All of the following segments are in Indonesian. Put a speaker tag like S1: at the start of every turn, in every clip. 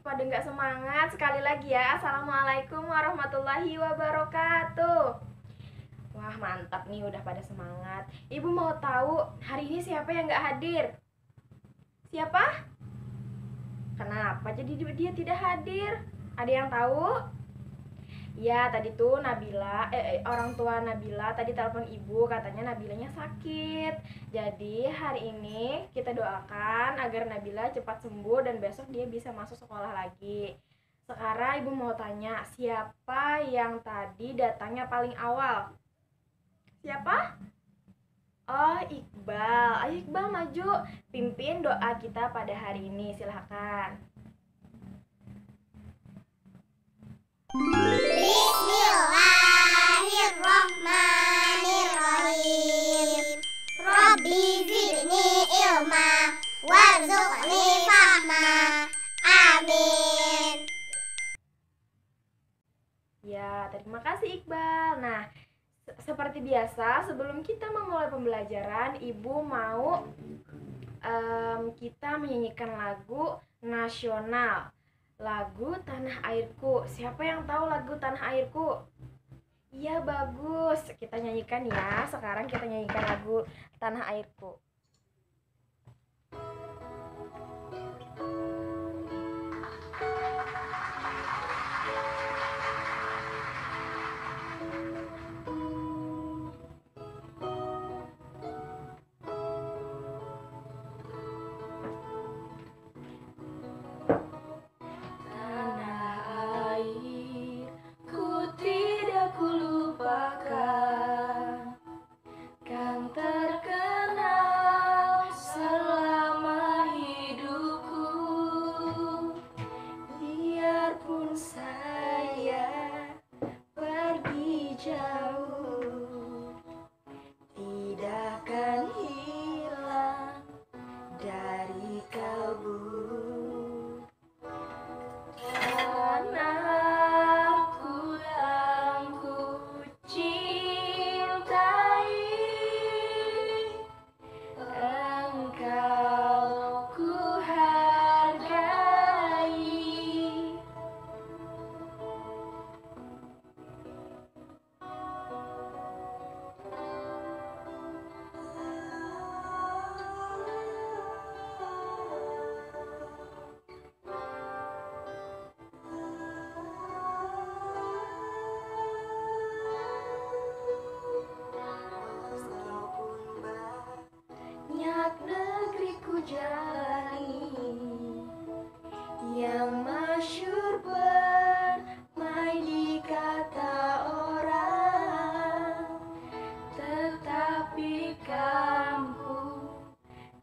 S1: pada nggak semangat? Sekali lagi ya, Assalamualaikum warahmatullahi wabarakatuh. Wah mantap nih, udah pada semangat. Ibu mau tahu hari ini siapa yang nggak hadir? Siapa? Kenapa jadi dia tidak hadir? Ada yang tahu? Ya tadi tuh Nabila, orang tua Nabila tadi telepon ibu, katanya Nabilanya sakit. Jadi hari ini kita doakan agar Nabila cepat sembuh dan besok dia bisa masuk sekolah lagi. Sekarang ibu mau tanya, siapa yang tadi datangnya paling awal? Siapa? Oh, Iqbal. Ayo Iqbal maju, pimpin doa kita pada hari ini, silahkan.
S2: Bismillahirrahmanirrahim. Rabbi zidni ilma warzuqni fahma. Amin.
S1: Ya, terima kasih Iqbal. Nah, seperti biasa sebelum kita memulai pembelajaran, Ibu mau kita menyanyikan lagu nasional, lagu Tanah Airku. Siapa yang tahu lagu Tanah Airku? Iya bagus, kita nyanyikan ya. Sekarang kita nyanyikan lagu Tanah Airku. Yang masyhur bermain di kata orang, tetapi kampung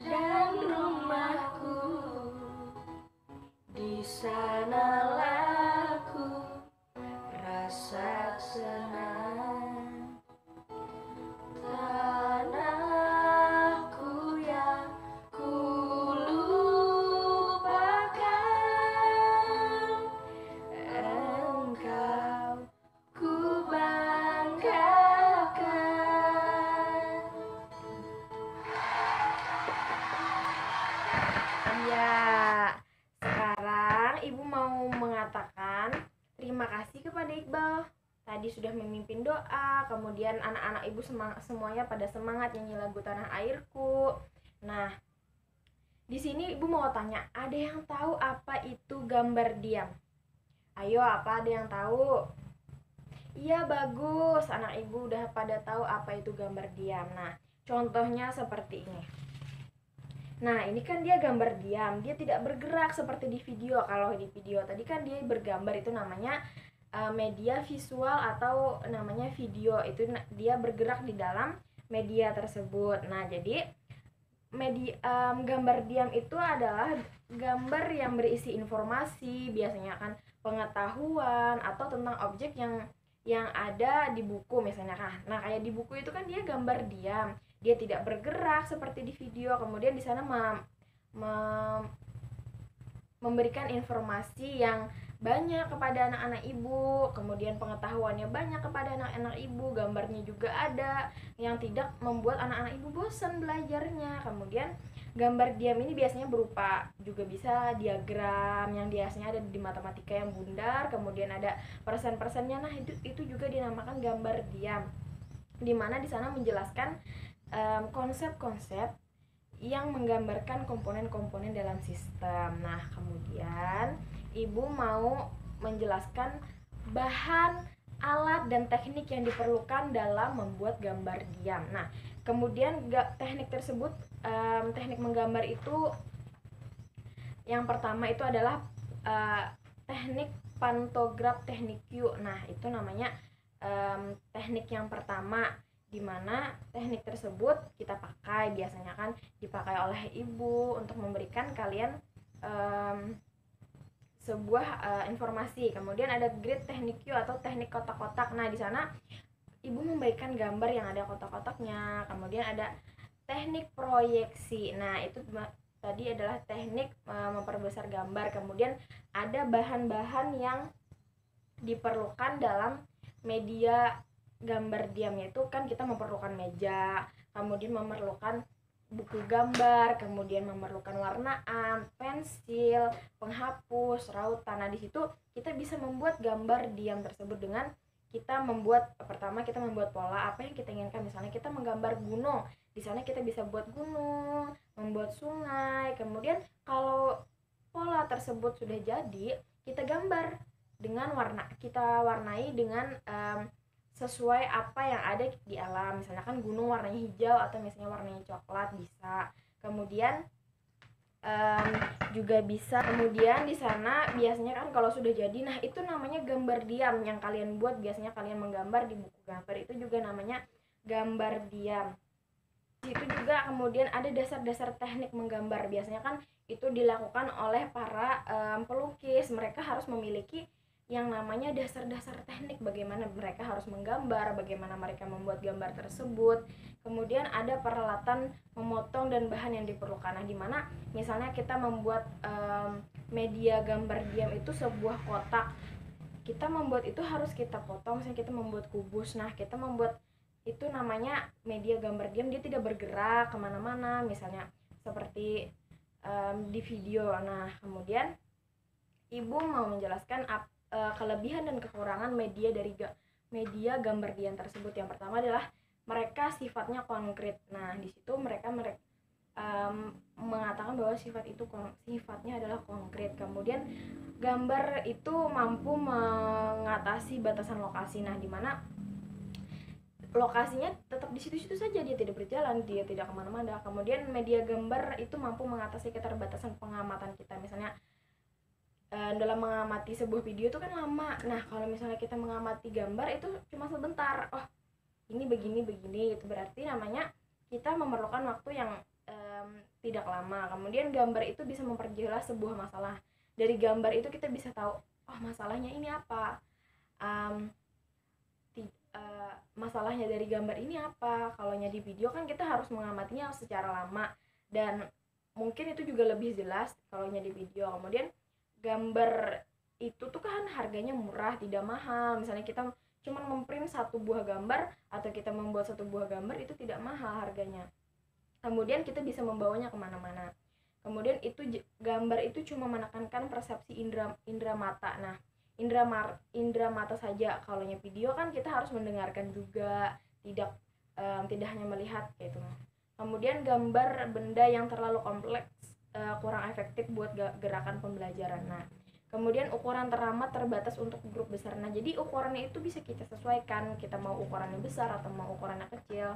S1: dan rumahku, di sanalah ku rasa senang. Tanahku yang ku lupakan, engkau ku banggakan. Ya, sekarang Ibu mau mengatakan terima kasih kepada Iqbal. Tadi sudah memimpin doa, kemudian anak-anak Ibu semuanya pada semangat nyanyi lagu Tanah Airku. Nah, di sini Ibu mau tanya, ada yang tahu apa itu gambar diam? Ayo, apa ada yang tahu? Iya, bagus. Anak Ibu udah pada tahu apa itu gambar diam. Nah, contohnya seperti ini. Nah, ini kan dia gambar diam, dia tidak bergerak seperti di video. Kalau di video tadi kan dia bergambar, itu namanya media visual atau namanya video. Itu dia bergerak di dalam media tersebut. Nah, jadi gambar diam itu adalah gambar yang berisi informasi, biasanya kan pengetahuan atau tentang objek yang ada di buku misalnya kan. Nah, kayak di buku itu kan dia gambar diam, dia tidak bergerak seperti di video. Kemudian di sana memberikan informasi yang banyak kepada anak-anak ibu, kemudian pengetahuannya banyak kepada anak-anak ibu, gambarnya juga ada yang tidak membuat anak-anak ibu bosan belajarnya. Kemudian gambar diam ini biasanya berupa juga bisa diagram yang biasanya ada di matematika yang bundar, kemudian ada persen-persennya. Nah, itu juga dinamakan gambar diam, dimana di sana menjelaskan konsep-konsep yang menggambarkan komponen-komponen dalam sistem. Nah, kemudian ibu mau menjelaskan bahan, alat, dan teknik yang diperlukan dalam membuat gambar diam. Nah, kemudian teknik tersebut, teknik menggambar itu yang pertama itu adalah teknik pantograf teknik Q. Nah, itu namanya teknik yang pertama, dimana teknik tersebut kita pakai, biasanya kan dipakai oleh ibu untuk memberikan kalian sebuah informasi. Kemudian ada grid teknik Q atau teknik kotak-kotak. Nah, di sana ibu memberikan gambar yang ada kotak-kotaknya. Kemudian ada teknik proyeksi. Nah, itu tadi adalah teknik memperbesar gambar. Kemudian ada bahan-bahan yang diperlukan dalam media gambar diam, yaitu kan kita memerlukan meja, kemudian memerlukan buku gambar, kemudian memerlukan warnaan, pensil, penghapus, rautan. Nah, di situ kita bisa membuat gambar diam tersebut dengan kita membuat, pertama kita membuat pola apa yang kita inginkan. Misalnya kita menggambar gunung, di sana kita bisa buat gunung, membuat sungai. Kemudian kalau pola tersebut sudah jadi, kita gambar dengan warna, kita warnai dengan sesuai apa yang ada di alam. Misalnya kan gunung warnanya hijau atau misalnya warnanya coklat bisa. Kemudian juga bisa. Kemudian di sana biasanya kan kalau sudah jadi, nah itu namanya gambar diam yang kalian buat. Biasanya kalian menggambar di buku gambar, itu juga namanya gambar diam. Itu juga kemudian ada dasar-dasar teknik menggambar. Biasanya kan itu dilakukan oleh para pelukis. Mereka harus memiliki yang namanya dasar-dasar teknik, bagaimana mereka harus menggambar, bagaimana mereka membuat gambar tersebut. Kemudian ada peralatan memotong dan bahan yang diperlukan. Nah, dimana misalnya kita membuat media gambar diam itu sebuah kotak, kita membuat itu harus kita potong. Misalnya kita membuat kubus, nah kita membuat itu namanya media gambar diam, dia tidak bergerak kemana-mana, misalnya seperti di video. Nah, kemudian ibu mau menjelaskan kelebihan dan kekurangan media dari media gambar diam tersebut. Yang pertama adalah mereka sifatnya konkret. Nah, di situ mereka mengatakan bahwa sifatnya adalah konkret. Kemudian gambar itu mampu mengatasi batasan lokasi. Nah, dimana lokasinya tetap di situ-situ saja, dia tidak berjalan, dia tidak kemana-mana. Kemudian media gambar itu mampu mengatasi keterbatasan pengamatan kita. Misalnya dalam mengamati sebuah video itu kan lama. Nah, kalau misalnya kita mengamati gambar itu cuma sebentar, oh ini begini itu berarti namanya kita memerlukan waktu yang tidak lama. Kemudian gambar itu bisa memperjelas sebuah masalah. Dari gambar itu kita bisa tahu, oh masalahnya ini apa, masalahnya dari gambar ini apa. Kalau di video kan kita harus mengamatinya secara lama dan mungkin itu juga lebih jelas kalau di video. Kemudian gambar itu tuh kan harganya murah, tidak mahal. Misalnya kita cuma memprint satu buah gambar atau kita membuat satu buah gambar, itu tidak mahal harganya. Kemudian kita bisa membawanya kemana-mana. Kemudian itu gambar itu cuma menekankan persepsi indera mata. Nah, indera mata saja. Kalau video kan kita harus mendengarkan juga, tidak hanya melihat gitu. Kemudian gambar benda yang terlalu kompleks kurang efektif buat gerakan pembelajaran. Nah, kemudian ukuran teramat terbatas untuk grup besar. Nah, jadi ukurannya itu bisa kita sesuaikan, kita mau ukurannya besar atau mau ukurannya kecil.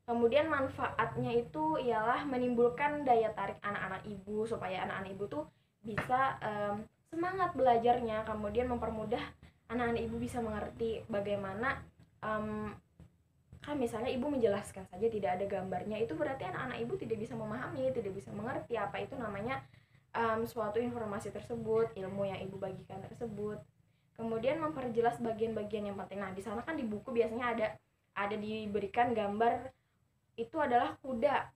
S1: Kemudian manfaatnya itu ialah menimbulkan daya tarik anak-anak ibu, supaya anak-anak ibu tuh bisa semangat belajarnya. Kemudian mempermudah anak-anak ibu bisa mengerti bagaimana kan misalnya ibu menjelaskan saja tidak ada gambarnya, itu berarti anak-anak ibu tidak bisa memahami, tidak bisa mengerti apa itu namanya suatu informasi tersebut, ilmu yang ibu bagikan tersebut. Kemudian memperjelas bagian-bagian yang penting. Nah, di sana kan di buku biasanya ada diberikan gambar, itu adalah kuda.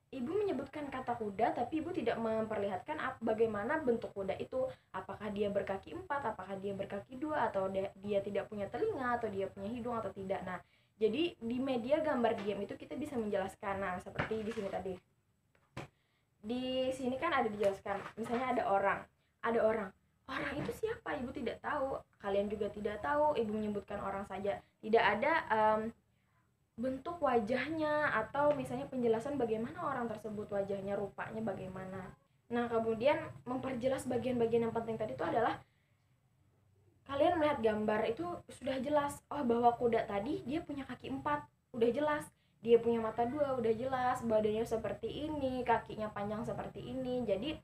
S1: Ibu menyebutkan kata kuda, tapi ibu tidak memperlihatkan bagaimana bentuk kuda itu. Apakah dia berkaki 4, apakah dia berkaki 2, atau dia tidak punya telinga, atau dia punya hidung atau tidak. Nah, jadi di media gambar diam itu kita bisa menjelaskan. Nah, seperti di sini tadi. Di sini kan ada dijelaskan, misalnya ada orang. Orang itu siapa? Ibu tidak tahu. Kalian juga tidak tahu. Ibu menyebutkan orang saja. Tidak ada bentuk wajahnya atau misalnya penjelasan bagaimana orang tersebut, wajahnya, rupanya bagaimana. Nah, kemudian memperjelas bagian-bagian yang penting tadi itu adalah kalian melihat gambar itu sudah jelas, oh bahwa kuda tadi dia punya kaki 4, udah jelas. Dia punya mata 2, udah jelas. Badannya seperti ini, kakinya panjang seperti ini. Jadi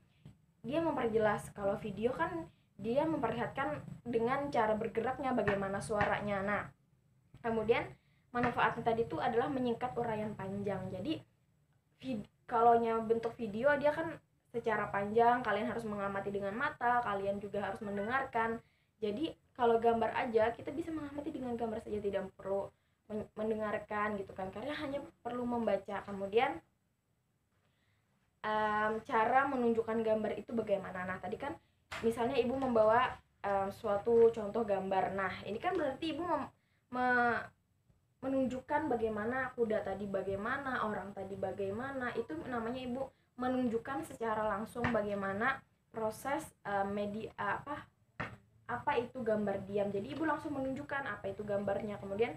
S1: dia memperjelas. Kalau video kan dia memperlihatkan dengan cara bergeraknya, bagaimana suaranya. Nah, kemudian manfaatnya tadi itu adalah menyingkat uraian panjang. Jadi kalau bentuk video dia kan secara panjang, kalian harus mengamati dengan mata, kalian juga harus mendengarkan. Jadi kalau gambar aja kita bisa mengamati dengan gambar saja, tidak perlu mendengarkan gitu kan, karena hanya perlu membaca. Kemudian cara menunjukkan gambar itu bagaimana. Nah, tadi kan misalnya ibu membawa suatu contoh gambar. Nah, ini kan berarti ibu menunjukkan bagaimana kuda tadi bagaimana, orang tadi bagaimana. Itu namanya ibu menunjukkan secara langsung bagaimana proses media apa itu gambar diam. Jadi ibu langsung menunjukkan apa itu gambarnya. Kemudian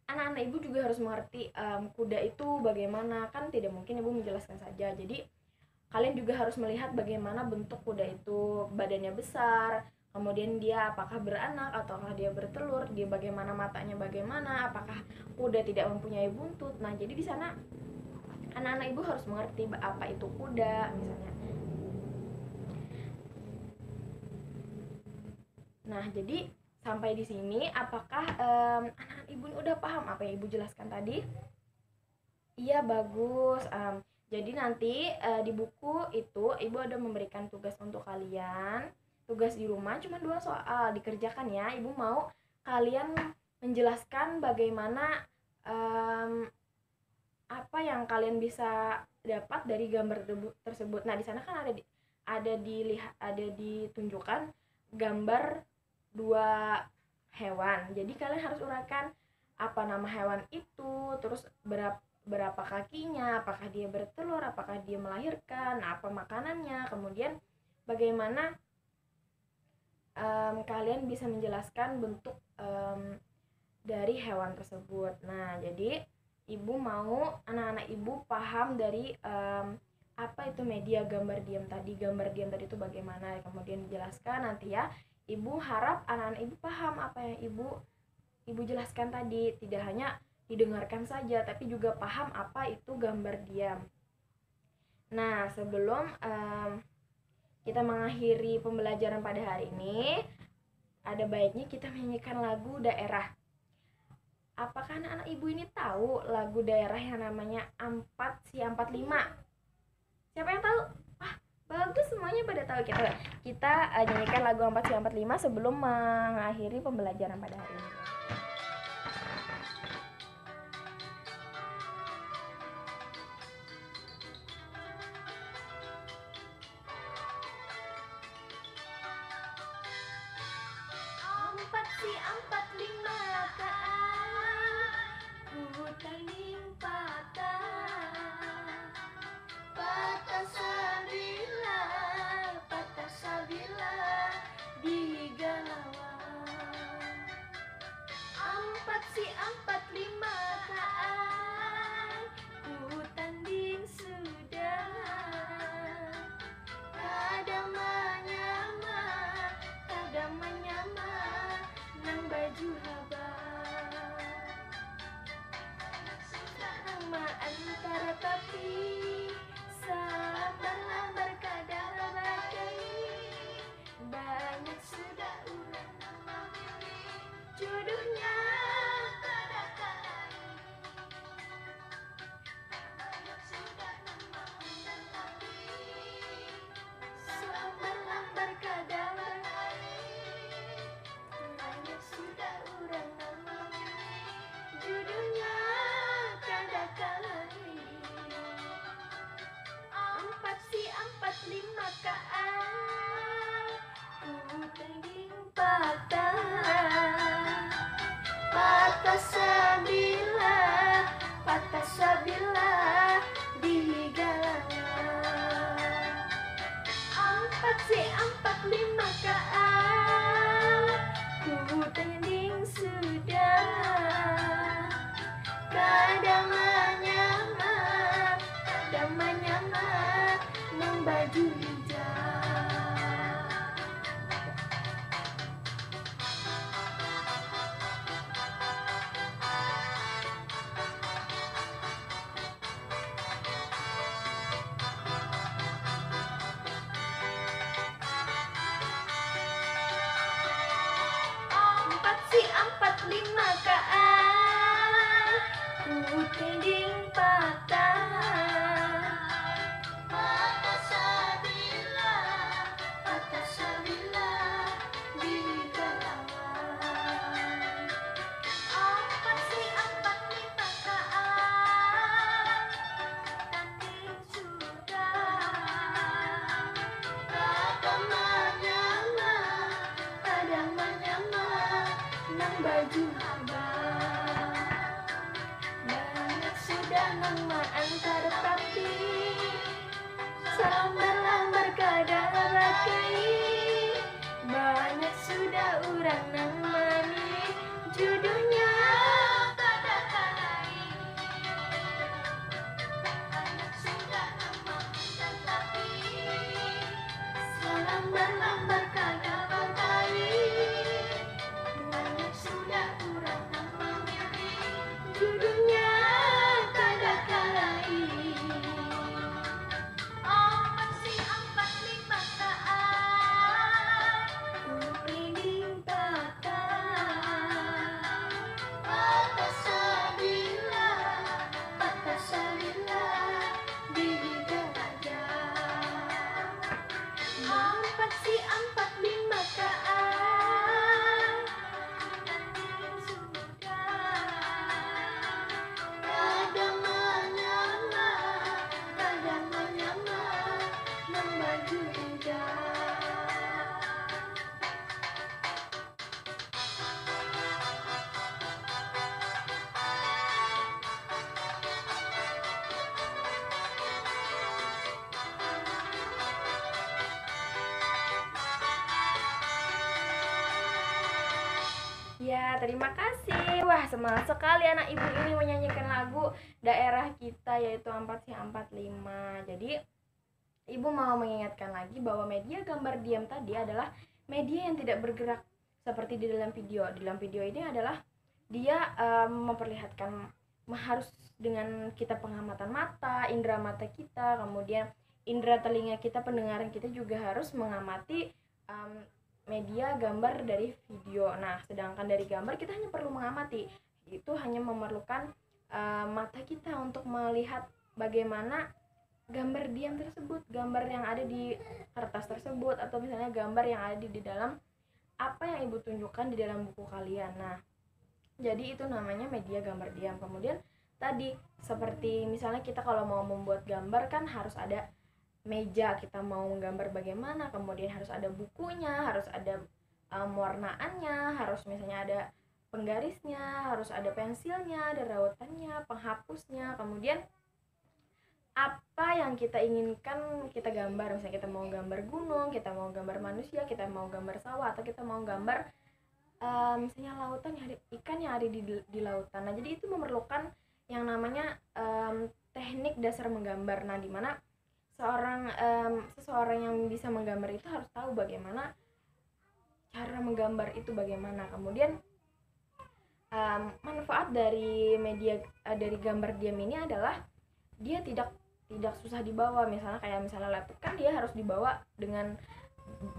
S1: anak-anak ibu juga harus mengerti kuda itu bagaimana. Kan tidak mungkin ibu menjelaskan saja. Jadi kalian juga harus melihat bagaimana bentuk kuda itu, badannya besar, kemudian dia apakah beranak ataukah dia bertelur, dia bagaimana matanya, bagaimana, apakah kuda tidak mempunyai buntut. Nah, jadi di sana anak-anak ibu harus mengerti apa itu kuda misalnya. Nah, jadi sampai di sini apakah anak-anak ibu udah paham apa yang ibu jelaskan tadi? Iya, bagus. Jadi nanti di buku itu ibu ada memberikan tugas untuk kalian. Tugas di rumah cuma 2 soal, dikerjakan ya. Ibu mau kalian menjelaskan bagaimana apa yang kalian bisa dapat dari gambar tersebut. Nah, di sana kan ada ditunjukkan gambar 2 hewan. Jadi kalian harus uraikan apa nama hewan itu, terus berapa kakinya, apakah dia bertelur, apakah dia melahirkan, apa makanannya, kemudian bagaimana kalian bisa menjelaskan bentuk dari hewan tersebut. Nah, jadi ibu mau anak-anak ibu paham dari apa itu media gambar diam tadi. Gambar diam tadi itu bagaimana, kemudian dijelaskan nanti ya. Ibu harap anak-anak ibu paham apa yang ibu jelaskan tadi, tidak hanya didengarkan saja tapi juga paham apa itu gambar diam. Nah, sebelum kita mengakhiri pembelajaran pada hari ini, ada baiknya kita menyanyikan lagu daerah. Apakah anak-anak ibu ini tahu lagu daerah yang namanya Ampat Si Ampat Lima? Siapa yang tahu? Wah, bagus, semuanya pada tahu. Kita nyanyikan lagu Ampat Si Ampat Lima sebelum mengakhiri pembelajaran pada hari ini. Ampat si ampat lima kaan, hutan patah. Patah sabila di galawang. Ampat si ampat lima kaan, hutan ding sudah. Kadang menyama nang baju haba. 4, 5 KA ku tanding sudah, kadang menyamar, kadang menyamar membaju hijau. Empat 5 KA ku tanding patah, patah sabila di galawan. 4, 5 KA tanding sudah, kadang menyamar nang baju abang. Banyak sudah nama antar tapi sambar-lambar kadang rakai. Banyak sudah urang nang mani jodohnya kada kalai. Banyak sudah nama antar tapi sambar-lambar kadang rakai. Banyak sudah urang nang mani jodohnya kada kalai. 4, 5 KA ku tanding patah, patah sabila di gajah. 4, 5 KA tanding sudah, kadang menyamar membaju hijau. Ya, terima kasih. Wah, semangat sekali anak ibu ini menyanyikan lagu daerah kita yaitu 4 si 4 5. Jadi, ibu mau mengingatkan lagi bahwa media gambar diam tadi adalah media yang tidak bergerak seperti di dalam video. Di dalam video ini adalah dia memperlihatkan harus dengan kita pengamatan mata, indera mata kita, kemudian indera telinga kita, pendengaran kita juga harus mengamati media gambar dari video. Nah, sedangkan dari gambar kita hanya perlu mengamati. Itu hanya memerlukan mata kita untuk melihat bagaimana gambar diam tersebut, gambar yang ada di kertas tersebut, atau misalnya gambar yang ada di dalam apa yang ibu tunjukkan di dalam buku kalian. Nah, jadi itu namanya media gambar diam. Kemudian tadi seperti misalnya kita kalau mau membuat gambar kan harus ada meja, kita mau menggambar bagaimana, kemudian harus ada bukunya, harus ada warnaannya, harus misalnya ada penggarisnya, harus ada pensilnya, ada rautannya, penghapusnya, kemudian apa yang kita inginkan kita gambar. Misalnya kita mau gambar gunung, kita mau gambar manusia, kita mau gambar sawah, atau kita mau gambar misalnya lautan, ikan yang ada di lautan. Nah, jadi itu memerlukan yang namanya teknik dasar menggambar. Nah, dimana seseorang yang bisa menggambar itu harus tahu bagaimana cara menggambar itu bagaimana. Kemudian manfaat dari media dari gambar diam ini adalah dia tidak susah dibawa. Misalnya laptop kan dia harus dibawa dengan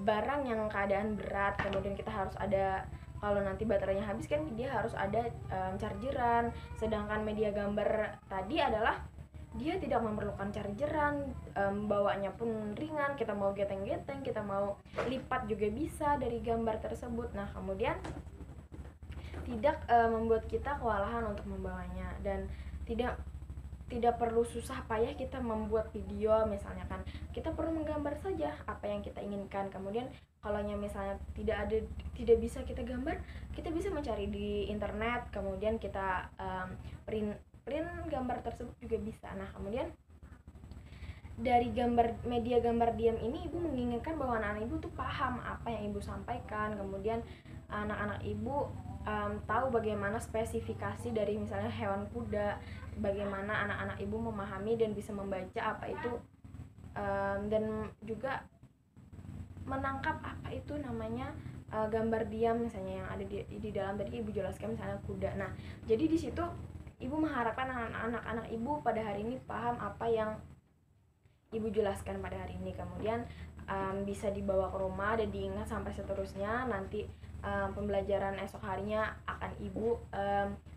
S1: barang yang keadaan berat, kemudian kita harus ada, kalau nanti baterainya habis kan dia harus ada chargeran. Sedangkan media gambar tadi adalah dia tidak memerlukan chargeran, bawanya pun ringan, kita mau geteng-geteng, kita mau lipat juga bisa dari gambar tersebut. Nah, kemudian tidak membuat kita kewalahan untuk membawanya, dan tidak perlu susah payah kita membuat video. Misalnya kan kita perlu menggambar saja apa yang kita inginkan. Kemudian kalau misalnya tidak bisa kita gambar, kita bisa mencari di internet, kemudian kita print gambar tersebut juga bisa. Nah, kemudian dari media gambar diam ini ibu menginginkan bahwa anak-anak ibu tuh paham apa yang ibu sampaikan, kemudian anak-anak ibu tahu bagaimana spesifikasi dari misalnya hewan kuda, bagaimana anak-anak ibu memahami dan bisa membaca apa itu, dan juga menangkap apa itu namanya gambar diam misalnya yang ada di dalam tadi ibu jelaskan misalnya kuda. Nah, jadi di situ ibu mengharapkan anak-anak ibu pada hari ini paham apa yang ibu jelaskan pada hari ini, kemudian bisa dibawa ke rumah dan diingat sampai seterusnya. Nanti pembelajaran esok harinya akan ibu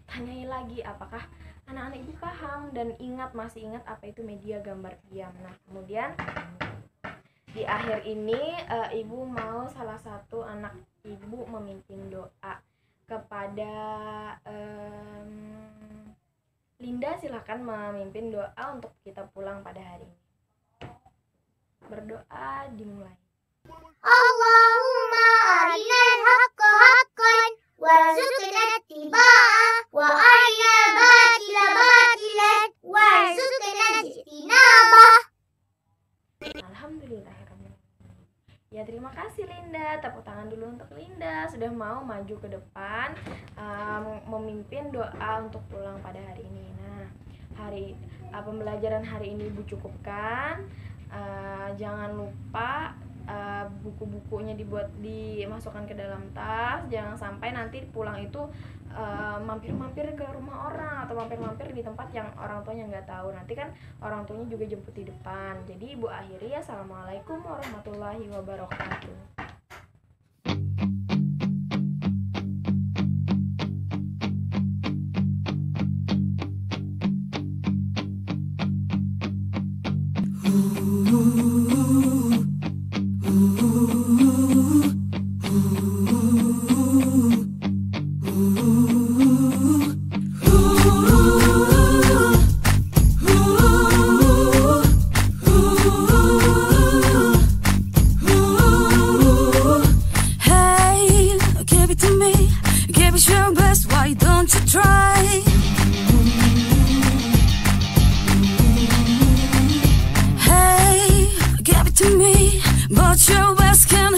S1: tanyai lagi apakah anak-anak ibu paham dan masih ingat apa itu media gambar diam. Nah, kemudian di akhir ini ibu mau salah satu anak ibu memimpin doa kepada Linda. Silahkan memimpin doa untuk kita pulang pada hari ini. Berdoa dimulai.
S2: Allahumma arinal haqqa haqqan warzuqna ittiba'ah wa arinal batila batilan warzuqna ijtinabah.
S1: Alhamdulillahirrahmanirrahim. Ya, terima kasih Linda. Tepuk tangan dulu untuk Linda sudah mau maju ke depan memimpin doa untuk pulang pada hari ini. Nah, pembelajaran hari ini ibu cukupkan. Jangan lupa buku-bukunya dimasukkan ke dalam tas. Jangan sampai nanti pulang itu mampir-mampir ke rumah orang atau mampir-mampir di tempat yang orang tuanya nggak tahu. Nanti kan orang tuanya juga jemput di depan. Jadi ibu akhiri, assalamualaikum warahmatullahi wabarakatuh.
S3: But your best can